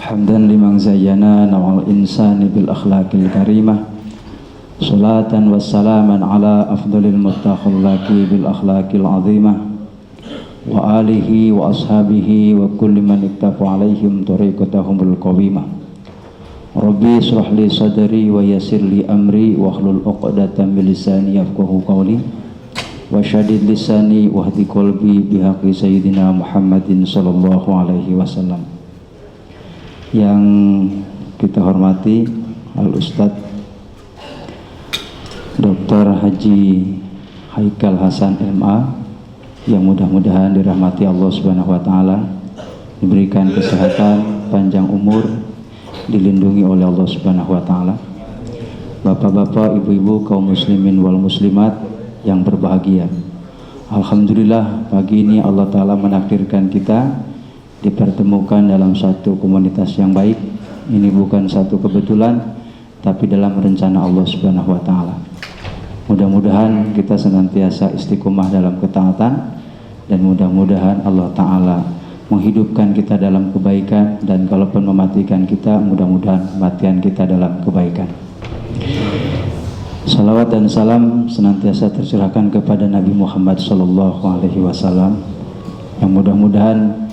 حمدا لمن زينا نوع الإنسان بالأخلاق الكريمة صلاة وسلاما على أفضل المتخلق بالأخلاق العظيمة وآله وأصحابه وكل من اكتفى عليهم طريقتهم القويمة ربي اشرح لي صدري ويسر لي أمري واحلل عقدة من لساني يفقهوا قولي وشدد لساني واهdi qalbi bihaqi sayyidina Muhammadin sallallahu alaihi wasallam. Yang kita hormati Al Ustadz Dr. Haji Haikal Hasan MA, yang mudah-mudahan dirahmati Allah Subhanahu wa taala, diberikan kesehatan, panjang umur, dilindungi oleh Allah Subhanahu wa taala. Bapak-bapak, ibu-ibu, kaum muslimin wal muslimat yang berbahagia, alhamdulillah pagi ini Allah taala menakdirkan kita dipertemukan dalam satu komunitas yang baik. Ini bukan satu kebetulan, tapi dalam rencana Allah Subhanahu wa taala. Mudah-mudahan kita senantiasa istiqomah dalam ketaatan, dan mudah-mudahan Allah taala menghidupkan kita dalam kebaikan, dan kalaupun mematikan kita, mudah-mudahan kematian kita dalam kebaikan. Salawat dan salam senantiasa tercurahkan kepada Nabi Muhammad sallallahu alaihi wasallam, yang mudah-mudahan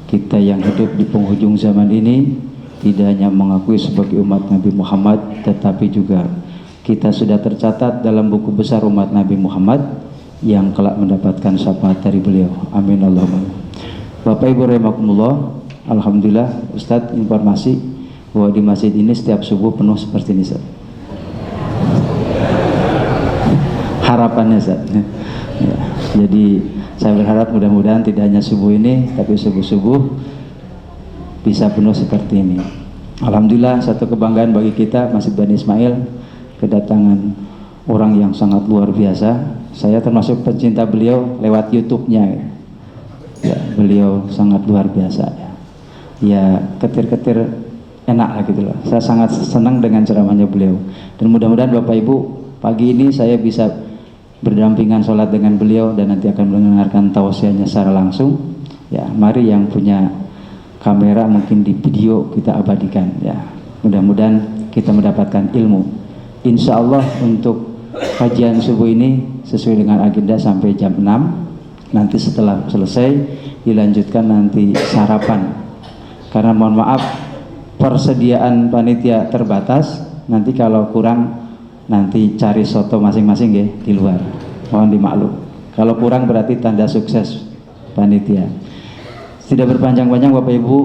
kita yang hidup di penghujung zaman ini tidak hanya mengakui sebagai umat Nabi Muhammad, tetapi juga kita sudah tercatat dalam buku besar umat Nabi Muhammad yang kelak mendapatkan syafaat dari beliau. Amin Allahumma. Bapak Ibu rahimakumullah, alhamdulillah Ustadz informasi bahwa di masjid ini setiap subuh penuh seperti ini, Ustadz. Harapannya, Ustadz. Ya, jadi saya berharap mudah-mudahan tidak hanya subuh ini, tapi subuh-subuh bisa penuh seperti ini. Alhamdulillah, satu kebanggaan bagi kita Masjid Bani Ismail kedatangan orang yang sangat luar biasa. Saya termasuk pencinta beliau lewat YouTube-nya. Ya, beliau sangat luar biasa. Ya, ketir-ketir enak lah gitu loh. Saya sangat senang dengan ceramahnya beliau. Dan mudah-mudahan Bapak Ibu, pagi ini saya bisa berdampingan sholat dengan beliau dan nanti akan mendengarkan tausiahnya secara langsung. Ya, mari yang punya kamera mungkin di video kita abadikan. Ya, mudah-mudahan kita mendapatkan ilmu. Insya Allah untuk kajian subuh ini sesuai dengan agenda sampai jam 6. Nanti setelah selesai dilanjutkan nanti sarapan. Karena mohon maaf persediaan panitia terbatas. Nanti kalau kurang nanti cari soto masing-masing ya di luar, mohon dimaklum. Kalau kurang berarti tanda sukses panitia. Tidak berpanjang-panjang Bapak Ibu,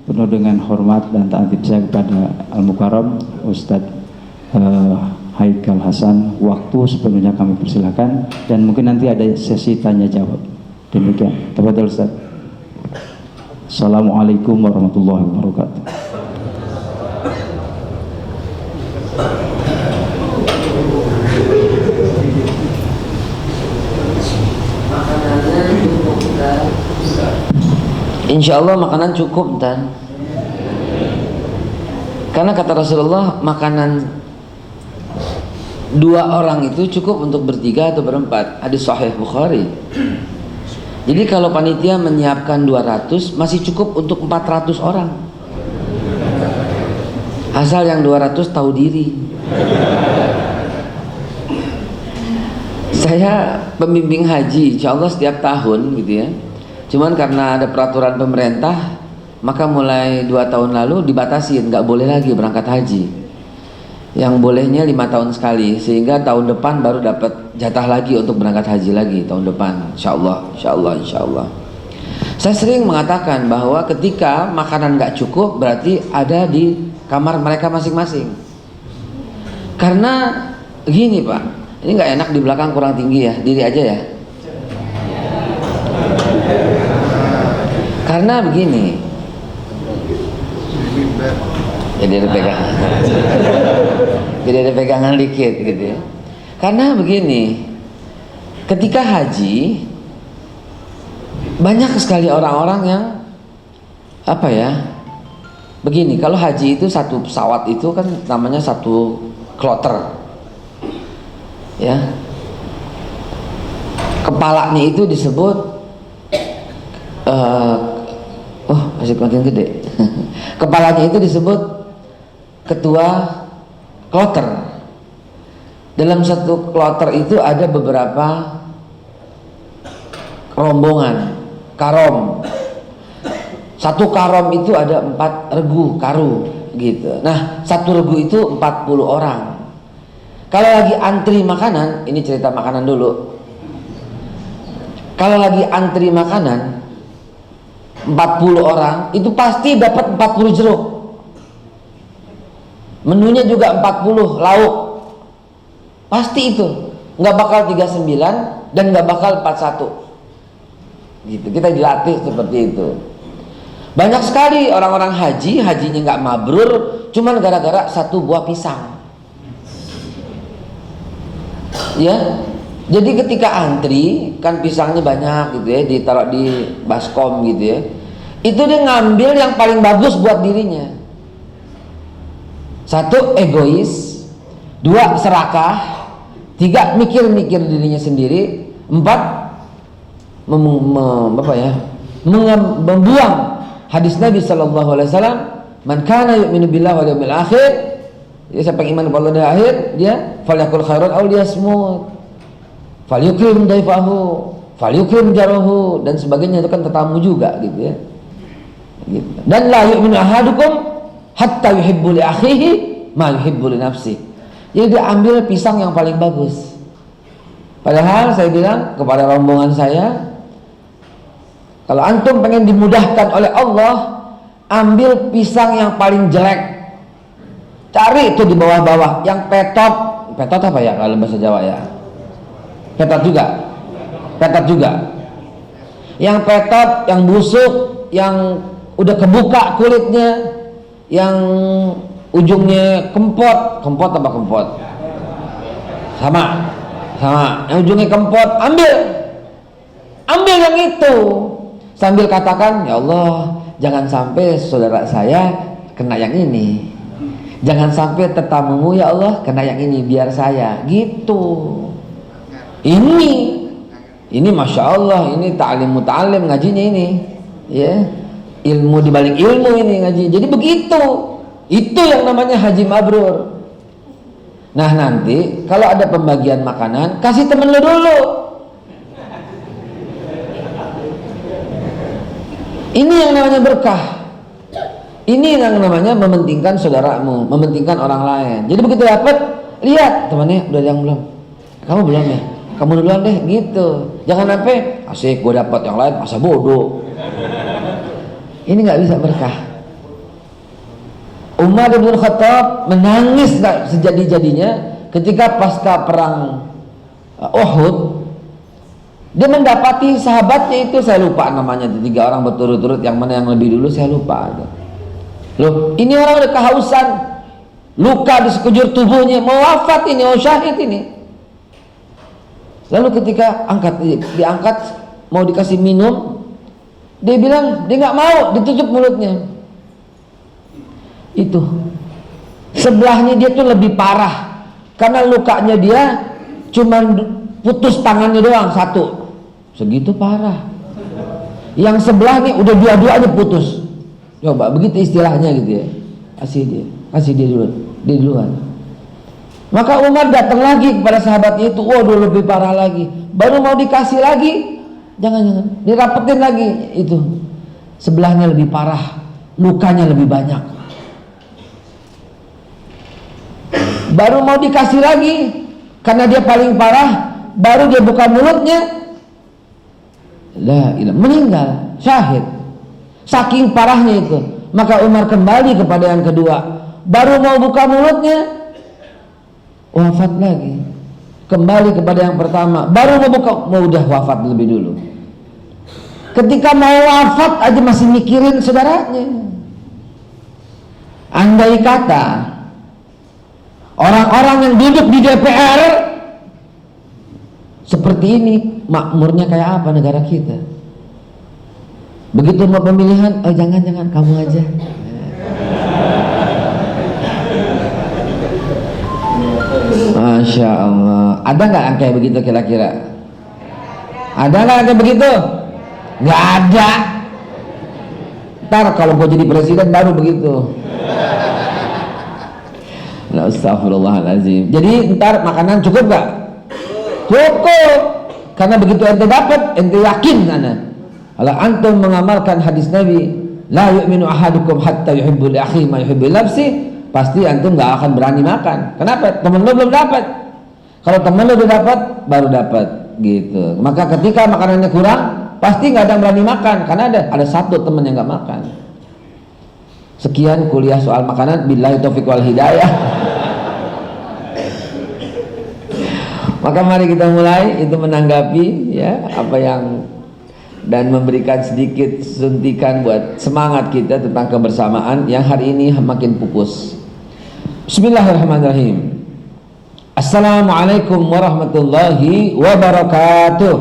penuh dengan hormat dan ta'zim saya kepada Al-Mukarram Ustadz Haikal Hasan, waktu sepenuhnya kami persilakan, dan mungkin nanti ada sesi tanya jawab. Demikian, tafadhol Ustadz. Assalamualaikum warahmatullahi wabarakatuh. Insya Allah makanan cukup, dan karena kata Rasulullah makanan 2 orang itu cukup untuk bertiga atau berempat. Hadis Sahih Bukhari. Jadi kalau panitia menyiapkan 200 masih cukup untuk 400 orang. Asal yang 200 tahu diri. Saya pembimbing haji, insya Allah setiap tahun gitu ya. Cuman karena ada peraturan pemerintah, maka mulai 2 tahun lalu dibatasin, nggak boleh lagi berangkat haji. Yang bolehnya 5 tahun sekali, sehingga tahun depan baru dapat jatah lagi untuk berangkat haji lagi tahun depan. Insya Allah, insya Allah, insya Allah. Saya sering mengatakan bahwa ketika makanan nggak cukup berarti ada di kamar mereka masing-masing. Karena gini Pak, ini nggak enak di belakang kurang tinggi ya, diri aja ya. Karena begini, jadi ada pegangan dikit gitu ya. Karena begini, ketika haji banyak sekali orang-orang yang apa ya, begini, kalau haji itu satu pesawat itu kan namanya satu kloter ya, kepalanya itu disebut masih makin gede. Kepalanya itu disebut ketua kloter. Dalam satu kloter itu ada beberapa rombongan, karom. Satu karom itu ada 4 regu karu gitu. Nah, satu regu itu 40 orang. Kalau lagi antri makanan, ini cerita makanan dulu. Kalau lagi antri makanan 40 orang itu pasti dapat 40 jeruk. Menunya juga 40 lauk. Pasti itu. Nggak bakal 39 dan nggak bakal 41. Gitu. Kita dilatih seperti itu. Banyak sekali orang-orang hajinya nggak mabrur cuman gara-gara satu buah pisang. Ya. Jadi ketika antri kan pisangnya banyak gitu ya, ditaruh di baskom gitu ya. Itu dia ngambil yang paling bagus buat dirinya. 1 egois, 2 serakah, 3 mikir-mikir dirinya sendiri, 4 membuang hadis Nabi sallallahu alaihi wasallam, man kana yu'minu billahi wal yawmil akhir, dia siapa yang iman kepada Allah di akhir, dia falyakul khairan aw liyasmut. Falyukrim daifahu, falyukrim jarahu, dan sebagainya. Itu kan tetamu juga gitu ya. Gitu. Dan la yu'minu ahadukum hatta yuhibbu li akhihi ma yuhibbu li nafsi. Jadi dia ambil pisang yang paling bagus. Padahal saya bilang kepada rombongan saya, kalau antum pengen dimudahkan oleh Allah, ambil pisang yang paling jelek. Cari itu di bawah-bawah yang petot. Petot apa ya kalau bahasa Jawa ya? Petot juga. Yang petot, yang busuk, yang udah kebuka kulitnya, yang ujungnya kempot apa kempot? Sama. Yang ujungnya kempot, ambil yang itu. Sambil katakan, ya Allah, jangan sampai saudara saya kena yang ini. Jangan sampai tetamumu ya Allah kena yang ini, biar saya. Gitu. Ini masya Allah, ini ta'lim muta'alim ngajinya ini, ya, ilmu dibalik ilmu ini ngaji. Jadi begitu, itu yang namanya haji mabrur. Nah nanti kalau ada pembagian makanan, kasih temen lu dulu. Ini yang namanya berkah. Ini yang namanya mementingkan saudaramu, mementingkan orang lain. Jadi begitu dapat, lihat temannya udah ada yang belum, kamu belum ya? Kamu duluan deh gitu. Jangan sampai asik gue dapat yang lain masa bodoh. Ini nggak bisa berkah. Umar bin Khattab menangis sejadi-jadinya ketika pasca perang Uhud. Dia mendapati sahabatnya itu, saya lupa namanya, 3 orang berturut-turut, yang mana yang lebih dulu saya lupa. Loh, ini orang udah kehausan, luka di sekujur tubuhnya, mau wafat ini, mau syahid ini. Lalu ketika diangkat mau dikasih minum, dia bilang dia nggak mau, ditutup mulutnya. Itu sebelahnya dia tuh lebih parah karena lukanya dia cuma putus tangannya doang 1, segitu parah. Yang sebelahnya udah dua-duanya putus. Coba begitu istilahnya gitu ya. Kasih dia duluan. Maka Umar datang lagi kepada sahabatnya itu, waduh lebih parah lagi. Baru mau dikasih lagi, jangan, dirapetin lagi itu. Sebelahnya lebih parah, lukanya lebih banyak. Baru mau dikasih lagi, karena dia paling parah, baru dia buka mulutnya, meninggal, syahid. Saking parahnya itu. Maka Umar kembali kepada yang kedua, baru mau buka mulutnya, wafat lagi. Kembali kepada yang pertama, baru mau udah wafat lebih dulu. Ketika mau wafat aja masih mikirin saudaranya. Andai kata orang-orang yang duduk di DPR seperti ini, makmurnya kayak apa negara kita? Begitu mau pemilihan, jangan kamu aja. Masya Allah. Ada nggak yang kayak begitu kira-kira? Ada nggak yang kayak begitu? Nggak ada. Ntar kalau gue jadi presiden baru begitu. Nah, astagfirullahaladzim. Jadi ntar makanan cukup gak? Cukup. Karena begitu ente dapat, ente yakin karena. Kalau antum mengamalkan hadis Nabi, la yu'minu ahadukum hatta yuhibbu li akhihi ma yuhibbu li nafsihi, pasti antum nggak akan berani makan. Kenapa? Temen lo belum dapat. Kalau temen lo udah dapat, baru dapat gitu. Maka ketika makanannya kurang, pasti nggak ada yang berani makan karena ada satu temen yang nggak makan. Sekian kuliah soal makanan. Billahi taufiq wal hidayah. Maka mari kita mulai itu menanggapi ya apa yang dan memberikan sedikit suntikan buat semangat kita tentang kebersamaan yang hari ini makin pupus. Bismillahirrahmanirrahim. Assalamualaikum warahmatullahi wabarakatuh.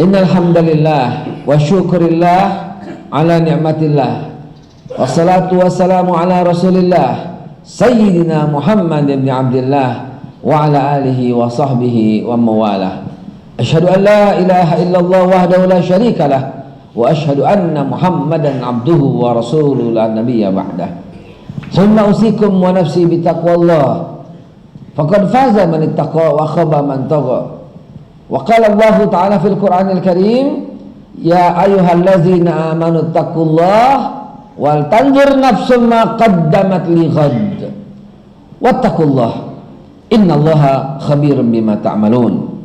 Innal hamdalillah wa syukurillah ala ni'matillah. Wassalatu wassalamu ala Rasulillah Sayyidina Muhammad ibn Abdullah wa ala alihi wa sahbihi wa mawalah. Asyhadu an la ilaha illallah wahdahu la syarika lah wa asyhadu anna Muhammadan abduhu wa rasuluhu la nabiyya ba'dah. Summa usikum wa nafsi bitaqwallah faqad faza man ittaqa wa khaba man tagha. Wa qala Allah ta'ala fil Qur'anil Karim, ya ayyuhallazina amanu taqullaha wal tanzur nafsum ma qaddamat li ghad wattaqullah innallaha khabirun bima ta'malun.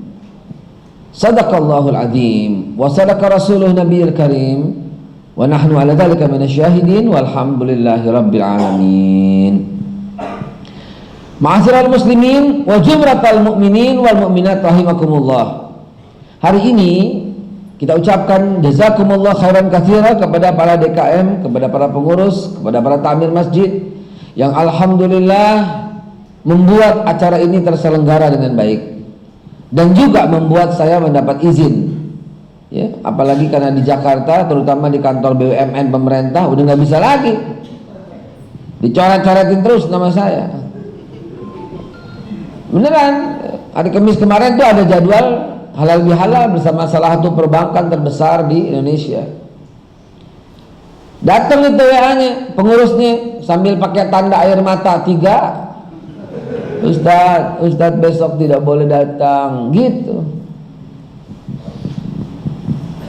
Sadaqallahul azim wa sadaqa rasuluh nabiyil karim wa nahnu ala dhalika minasyahidin walhamdulillahi rabbil alamin. Ma'asyiral muslimin wa jumratal mu'minin wal mu'minat rahimakumullah. Hari ini kita ucapkan jazakumullah khairan katsira kepada para DKM, kepada para pengurus, kepada para takmir masjid yang alhamdulillah membuat acara ini terselenggara dengan baik dan juga membuat saya mendapat izin. Ya, apalagi karena di Jakarta, terutama di kantor BUMN pemerintah udah nggak bisa lagi dicoret-coretin terus nama saya. Beneran, hari Kamis kemarin tuh ada jadwal halal bihalal bersama salah satu perbankan terbesar di Indonesia. Datang itu WA-nya, pengurusnya sambil pakai tanda air mata 3. Ustadz besok tidak boleh datang, gitu.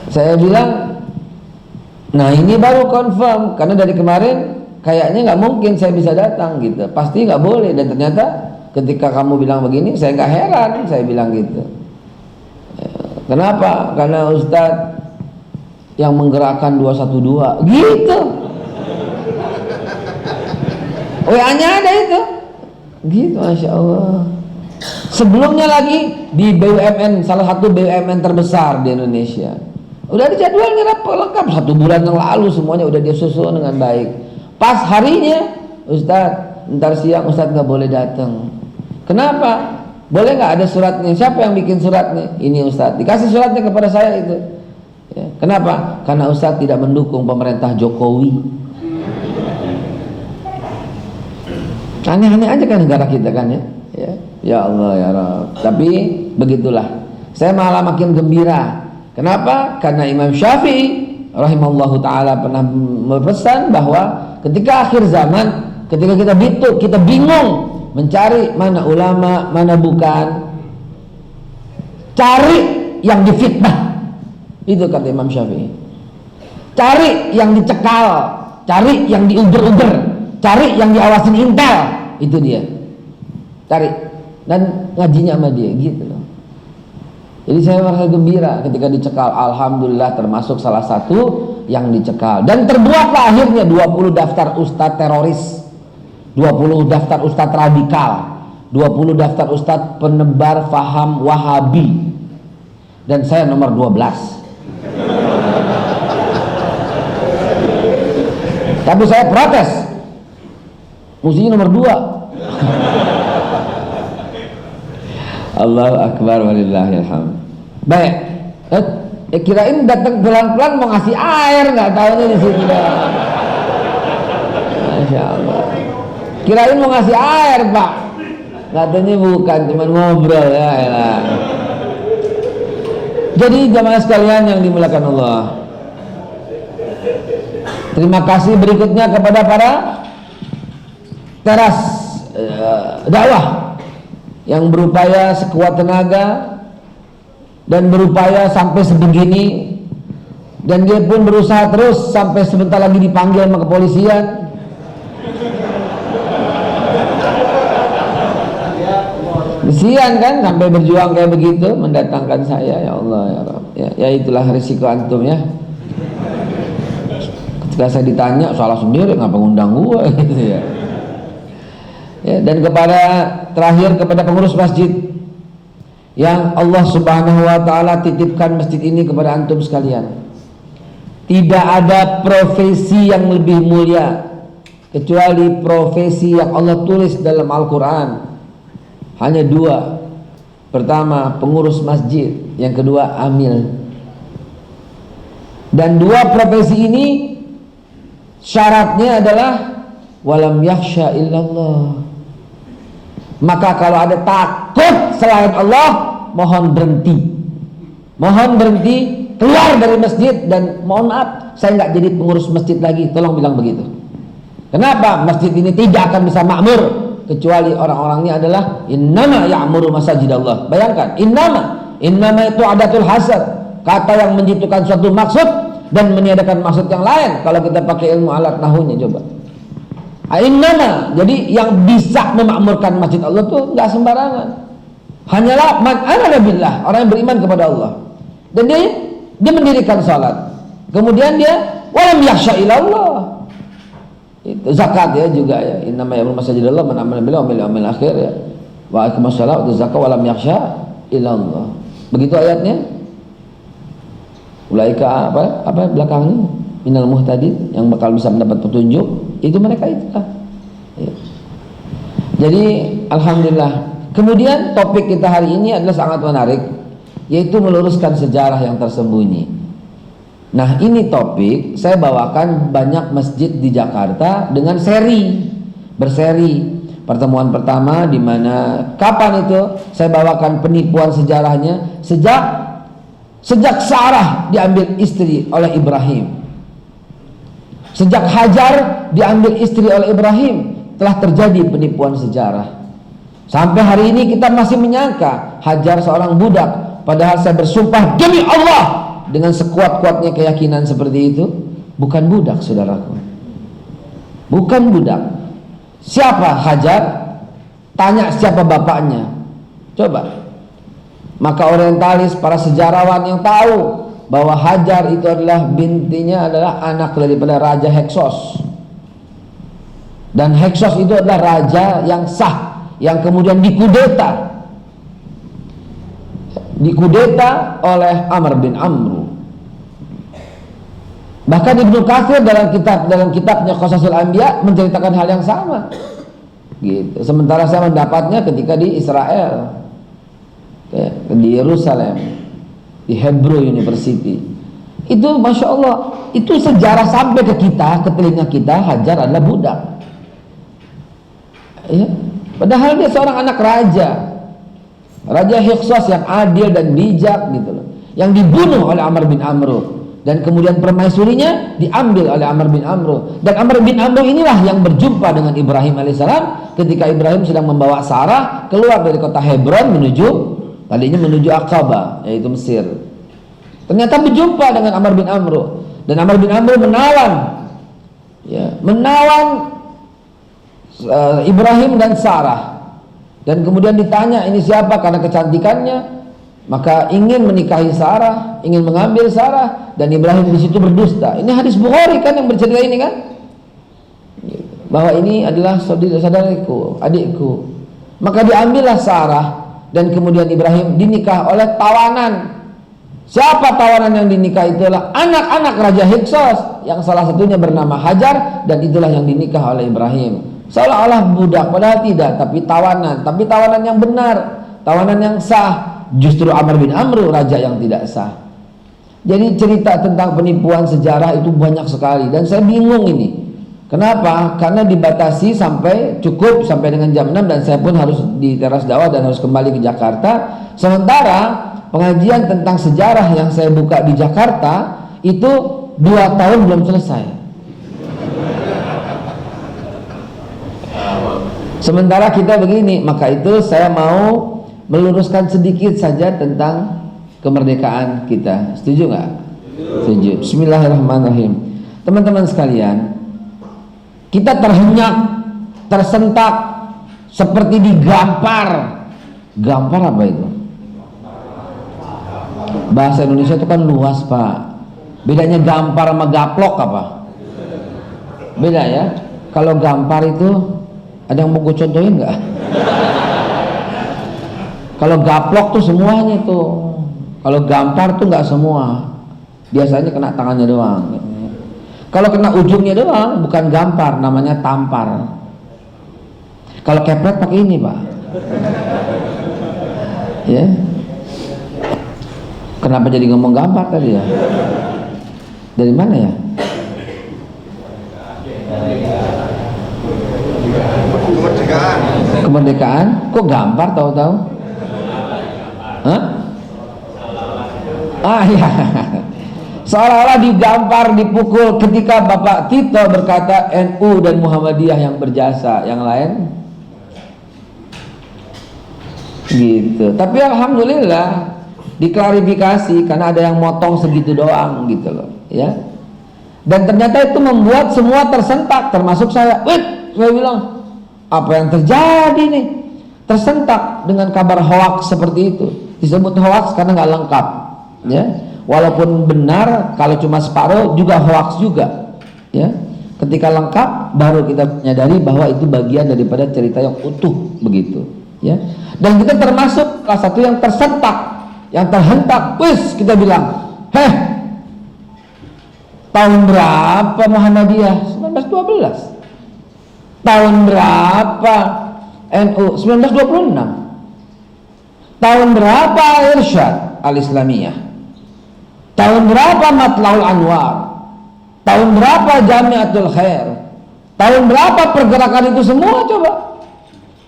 Saya bilang, nah ini baru confirm karena dari kemarin kayaknya nggak mungkin saya bisa datang gitu, pasti nggak boleh. Dan ternyata ketika kamu bilang begini, saya nggak heran, saya bilang gitu. Kenapa? Karena Ustadz yang menggerakkan 212 gitu. WA-nya ada itu. Gitu, Masya Allah. Sebelumnya lagi di BUMN, salah satu BUMN terbesar di Indonesia, udah ada jadwalnya lengkap 1 bulan yang lalu, semuanya udah dia susun dengan baik. Pas harinya, Ustadz, ntar siang Ustadz nggak boleh datang. Kenapa? Boleh nggak ada suratnya? Siapa yang bikin suratnya? Ini Ustadz. Dikasih suratnya kepada saya itu. Ya. Kenapa? Karena Ustadz tidak mendukung pemerintah Jokowi. Aneh-aneh aja kan negara kita kan ya. Ya Allah ya Rabb. Tapi begitulah. Saya malah makin gembira. Kenapa? Karena Imam Syafi'i rahimallahu taala pernah berpesan bahwa ketika akhir zaman, ketika kita bingung mencari mana ulama, mana bukan, cari yang difitnah. Itu kata Imam Syafi'i. Cari yang dicekal, cari yang diuber-uber, cari yang diawasin intel. Itu dia. Cari dan ngajinya sama dia gitu loh. Jadi saya merasa gembira ketika dicekal. Alhamdulillah termasuk salah satu yang dicekal. Dan terbuatlah akhirnya 20 daftar ustadz teroris, 20 daftar ustadz radikal, 20 daftar ustadz penebar faham Wahabi. Dan saya nomor 12. Tapi saya protes. Mestinya nomor 2. Allahu Akbar walillahilhamd. Baik. Kirain datang pelan-pelan mau ngasih air, nggak tahunya di sini. Masya Allah. Kirain mau ngasih air, Pak. Katanya bukan, cuma ngobrol ya. Jadi jamaah sekalian yang dimuliakan Allah, terima kasih berikutnya kepada para teras dakwah yang berupaya sekuat tenaga dan berupaya sampai sebegini, dan dia pun berusaha terus sampai sebentar lagi dipanggil sama kepolisian. Kesian kan sampai berjuang kayak begitu mendatangkan saya, ya Allah ya Rabb. Ya itulah risiko antum ya. Ketika saya ditanya salah sendiri ngapa ngundang gua gitu ya. Ya, dan kepada terakhir kepada pengurus masjid yang Allah Subhanahu wa taala titipkan masjid ini kepada antum sekalian. Tidak ada profesi yang lebih mulia kecuali profesi yang Allah tulis dalam Al-Qur'an. Hanya dua. Pertama pengurus masjid, yang kedua amil. Dan dua profesi ini syaratnya adalah walam yakhsha illallah. Maka kalau ada takut selain Allah, mohon berhenti. Mohon berhenti, keluar dari masjid, dan mohon maaf, saya nggak jadi pengurus masjid lagi. Tolong bilang begitu. Kenapa? Masjid ini tidak akan bisa makmur kecuali orang-orangnya adalah innama ya'muru masajidallah. Bayangkan, innama itu adatul hasar, kata yang menjitukan suatu maksud dan meniadakan maksud yang lain. Kalau kita pakai ilmu alat nahunya, coba innama, jadi yang bisa memakmurkan masjid Allah tuh nggak sembarangan, hanyalah man amana billah, orang yang beriman kepada Allah, dan dia mendirikan salat, kemudian dia walam yakhsha ilallah. Itu zakat ya juga ya, innama ya'muru masajidallah man amana billahi wal yawmil akhir ya, wa aqamas shalah wa zakat walam yakhsha ilallah. Begitu ayatnya. Ulaika apa belakangnya, minal muhtadin, yang bakal bisa mendapat petunjuk, itu mereka itulah ya. Jadi alhamdulillah. Kemudian topik kita hari ini adalah sangat menarik, yaitu meluruskan sejarah yang tersembunyi. Nah, ini topik saya bawakan banyak masjid di Jakarta dengan berseri. Pertemuan pertama di mana kapan itu saya bawakan penipuan sejarahnya sejak Sarah diambil istri oleh Ibrahim. Sejak Hajar diambil istri oleh Ibrahim telah terjadi penipuan sejarah. Sampai hari ini kita masih menyangka Hajar seorang budak, padahal saya bersumpah demi Allah dengan sekuat-kuatnya keyakinan seperti itu, bukan budak, saudaraku. Bukan budak. Siapa Hajar? Tanya siapa bapaknya. Coba. Maka orientalis, para sejarawan yang tahu bahwa Hajar itu adalah bintinya adalah anak daripada Raja Heksos. Dan Heksos itu adalah raja yang sah, yang kemudian dikudeta oleh Amr bin Amru. Bahkan Ibnu Katsir dalam kitabnya Qasasul Anbiya menceritakan hal yang sama. Gitu. Sementara saya mendapatnya ketika di Israel, di Yerusalem, di Hebrew University. Itu masya Allah, itu sejarah sampai ke kita, ke telinga kita, Hajar adalah budak. Ya. Padahal dia seorang anak Raja Heksos yang adil dan bijak gitu loh, yang dibunuh oleh Amr bin Amru, dan kemudian permaisurinya diambil oleh Amr bin Amru. Dan Amr bin Amru inilah yang berjumpa dengan Ibrahim alaihissalam ketika Ibrahim sedang membawa Sarah keluar dari kota Hebron tadinya menuju Aqabah, yaitu Mesir. Ternyata berjumpa dengan Amr bin Amru, dan Amr bin Amru menawan Ibrahim dan Sarah. Dan kemudian ditanya ini siapa, karena kecantikannya, maka ingin menikahi Sarah, ingin mengambil Sarah, dan Ibrahim di situ berdusta. Ini hadis Bukhari kan yang bercerita ini kan, bahwa ini adalah saudaraku, adikku. Maka diambillah Sarah, dan kemudian Ibrahim dinikah oleh tawanan. Siapa tawanan yang dinikah? Itulah anak-anak Raja Heksos, yang salah satunya bernama Hajar, dan itulah yang dinikah oleh Ibrahim. Seolah-olah budak, padahal tidak, tapi tawanan yang benar, tawanan yang sah. Justru Amr bin Amru raja yang tidak sah. Jadi cerita tentang penipuan sejarah itu banyak sekali, dan saya bingung ini Kenapa? Karena dibatasi sampai cukup sampai dengan jam 6 dan saya pun harus di teras dakwah dan harus kembali ke Jakarta. Sementara pengajian tentang sejarah yang saya buka di Jakarta itu 2 tahun belum selesai. Sementara kita begini, maka itu saya mau meluruskan sedikit saja tentang kemerdekaan kita. Setuju nggak? Setuju. Bismillahirrahmanirrahim. Teman-teman sekalian, kita terhenyak, tersentak seperti digampar. Gampar apa itu? Bahasa Indonesia itu kan luas, Pak. Bedanya gampar sama gaplok apa? Beda ya. Kalau gampar itu ada yang mau gue contohin nggak? Kalau gaplok tuh semuanya tuh. Kalau gampar tuh nggak semua. Biasanya kena tangannya doang. Kalau kena ujungnya doang, bukan gampar, namanya tampar. Kalau kepret pakai ini, Pak. Ya. Kenapa jadi ngomong gampar tadi ya? Dari mana ya? Kemerdekaan. Kok gampar tahu-tahu? Hah? Ah ya. Seolah-olah digampar, dipukul ketika Bapak Tito berkata NU dan Muhammadiyah yang berjasa, yang lain gitu. Tapi alhamdulillah diklarifikasi karena ada yang motong segitu doang gitu loh, ya. Dan ternyata itu membuat semua tersentak, termasuk saya. Saya bilang, apa yang terjadi nih? Tersentak dengan kabar hoaks seperti itu. Disebut hoaks karena nggak lengkap, ya. Walaupun benar, kalau cuma separuh juga hoaks juga, ya. Ketika lengkap, baru kita menyadari bahwa itu bagian daripada cerita yang utuh begitu, ya. Dan kita termasuk salah satu yang tersentak, yang terhentak. Kita bilang, tahun berapa Muhammadiyah? 1912. Tahun berapa NU? 1926. Tahun berapa Irsyad Al-Islamiyah? Tahun berapa Matlaul Anwar? Tahun berapa Jamiatul Khair? Tahun berapa pergerakan itu semua coba?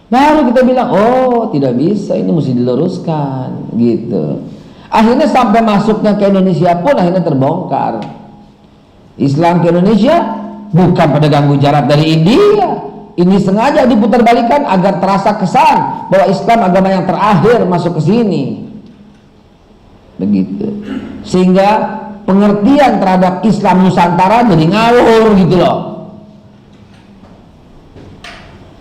Baru kita bilang, oh tidak bisa, ini mesti diluruskan gitu. Akhirnya sampai masuknya ke Indonesia pun akhirnya terbongkar. Islam ke Indonesia bukan pada ganggu jarak dari India. Ini sengaja diputarbalikan agar terasa kesan bahwa Islam agama yang terakhir masuk ke sini. Begitu. Sehingga pengertian terhadap Islam Nusantara jadi ngawur gitu loh.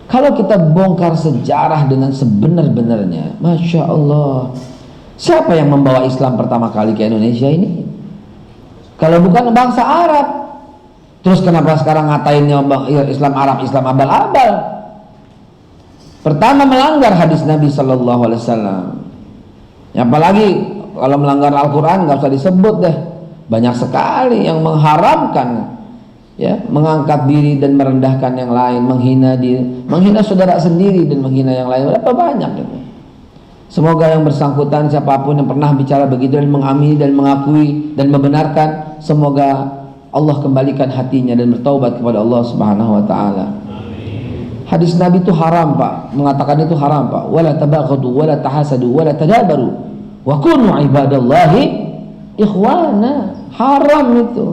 Kalau kita bongkar sejarah dengan sebenar-benarnya, Masya Allah, siapa yang membawa Islam pertama kali ke Indonesia ini? Kalau bukan bangsa Arab. Terus kenapa sekarang ngatainnya Islam Arab, Islam abal-abal? Pertama melanggar hadis Nabi Sallallahu Alaihi Wasallam. Apalagi kalau melanggar Al-Quran nggak usah disebut deh. Banyak sekali yang mengharamkan, ya, mengangkat diri dan merendahkan yang lain, menghina diri, menghina saudara sendiri dan menghina yang lain. Berapa banyak itu? Semoga yang bersangkutan siapapun yang pernah bicara begitu dan mengamini dan mengakui dan membenarkan, semoga Allah kembalikan hatinya dan bertaubat kepada Allah Subhanahu wa taala. Hadis Nabi itu haram, Pak. Mengatakan itu haram, Pak. Wala tabaghadu wala tahasadu wala tadabaru wa kunu ibadallahi ikhwana. Haram itu.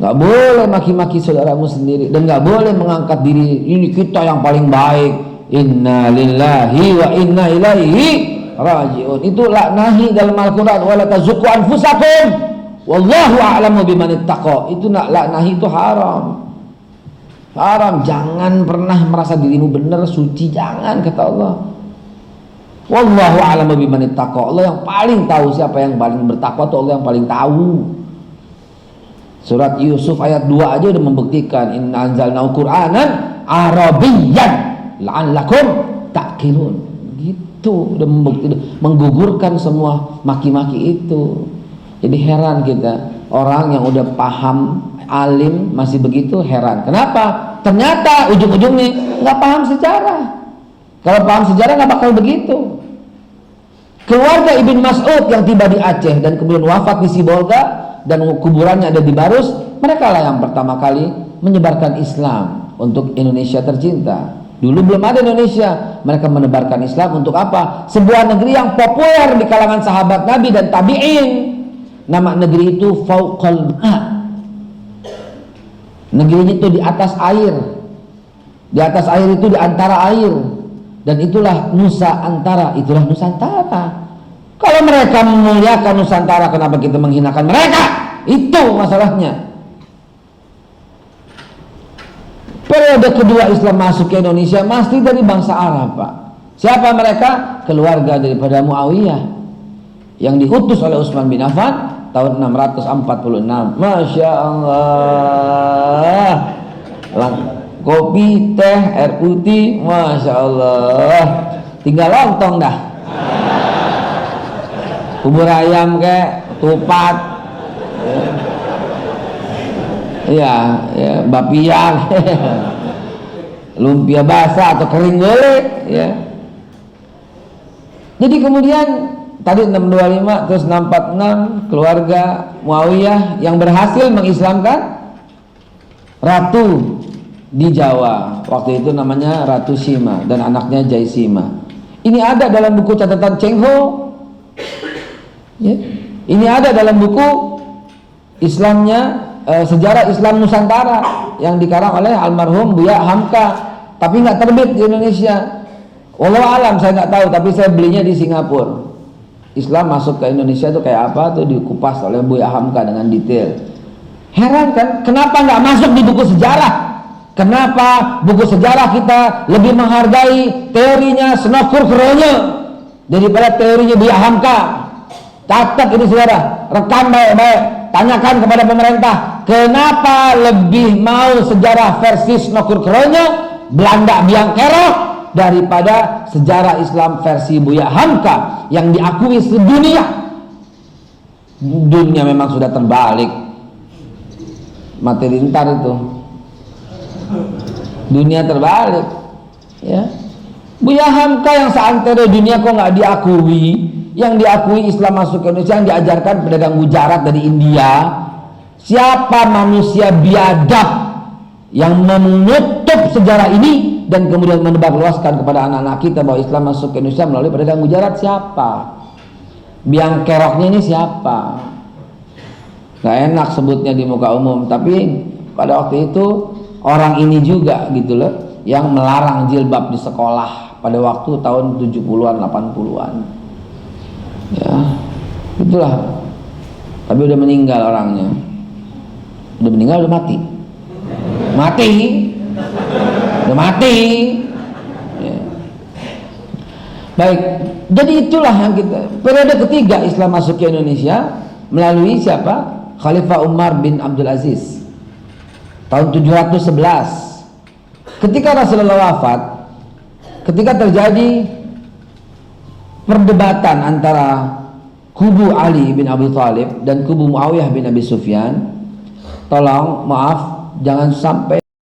Enggak boleh maki-maki saudaramu sendiri dan enggak boleh mengangkat diri ini kita yang paling baik. Inna lillahi wa inna ilaihi rajiun. Itu laknahi dalam Al-Qur'an, wala tazukku anfusakum wallahu a'lamu biman ittaqa. Itu laknahi itu haram. Haram. Jangan pernah merasa dirimu benar, suci, jangan, kata Allah. Wallahu a'lamu biman ittaqa. Allah yang paling tahu siapa yang paling bertakwa, itu Allah yang paling tahu. Surat Yusuf ayat 2 aja udah membuktikan, inna anzalnahu qur'anan arabiyyan la'allakum ta'qilun. Gitu, udah membuktikan, menggugurkan semua maki-maki itu. Jadi heran kita, orang yang udah paham, alim masih begitu, heran. Kenapa? Ternyata ujung-ujungnya nggak paham sejarah. Kalau paham sejarah nggak bakal begitu. Keluarga Ibn Mas'ud yang tiba di Aceh dan kemudian wafat di Sibolga dan kuburannya ada di Barus, mereka lah yang pertama kali menyebarkan Islam untuk Indonesia tercinta. Dulu belum ada Indonesia, mereka menebarkan Islam untuk apa? Sebuah negeri yang populer di kalangan sahabat Nabi dan tabi'in. Nama negeri itu Fauqal Ma. Negerinya itu di atas air. Di atas air itu di antara air. Dan itulah Nusa Antara, itulah Nusantara. Kalau mereka memuliakan Nusantara, kenapa kita menghinakan mereka? Itu masalahnya. Periode kedua Islam masuk ke Indonesia masih dari bangsa Arab, Pak. Siapa mereka? Keluarga daripada Muawiyah yang diutus oleh Utsman bin Affan tahun 646. Masya Allah. Kopi, teh, air putih, Masya Allah. Tinggal lontong dah. Bubur ayam kayak tupat. Ya, bapian, lumpia basah atau kering boleh, ya. Jadi kemudian tadi 625 terus 646 keluarga Muawiyah yang berhasil mengislamkan ratu di Jawa. Waktu itu namanya Ratu Sima dan anaknya Jaisima. Ini ada dalam buku catatan Cheng Ho. Ya. Ini ada dalam buku Islamnya Sejarah Islam Nusantara yang dikarang oleh almarhum Buya Hamka, tapi nggak terbit di Indonesia. Wallahu alam, saya nggak tahu, tapi saya belinya di Singapura. Islam masuk ke Indonesia itu kayak apa tuh dikupas oleh Buya Hamka dengan detail. Heran kan, kenapa nggak masuk di buku sejarah? Kenapa buku sejarah kita lebih menghargai teorinya Senokur Keronyo daripada teorinya Buya Hamka? Catat ini saudara, rekam baik-baik, tanyakan kepada pemerintah, kenapa lebih mau sejarah versi Senokur Keronyo, Belanda Biang Kerok daripada sejarah Islam versi Buya Hamka yang diakui sedunia? Dunia memang sudah terbalik, materi ntar itu, dunia terbalik, ya. Buya Hamka yang seantero dunia kok nggak diakui? Yang diakui Islam masuk ke Indonesia, yang diajarkan pedagang Gujarat dari India. Siapa manusia biadab yang menutup sejarah ini dan kemudian menebarluaskan kepada anak-anak kita bahwa Islam masuk ke Indonesia melalui pedagang Gujarat? Siapa? Biang keroknya ini siapa? Gak enak sebutnya di muka umum, tapi pada waktu itu orang ini juga gitu loh yang melarang jilbab di sekolah pada waktu tahun 70-an 80-an. Ya, itulah. Tapi udah meninggal orangnya. Udah meninggal, udah mati. Mati. Udah mati. Ya. Baik, jadi itulah yang kita. Periode ketiga Islam masuk ke Indonesia melalui siapa? Khalifah Umar bin Abdul Aziz. Tahun 711. Ketika Rasulullah wafat, ketika terjadi perdebatan antara kubu Ali bin Abi Thalib dan kubu Muawiyah bin Abi Sufyan, tolong maaf jangan sampai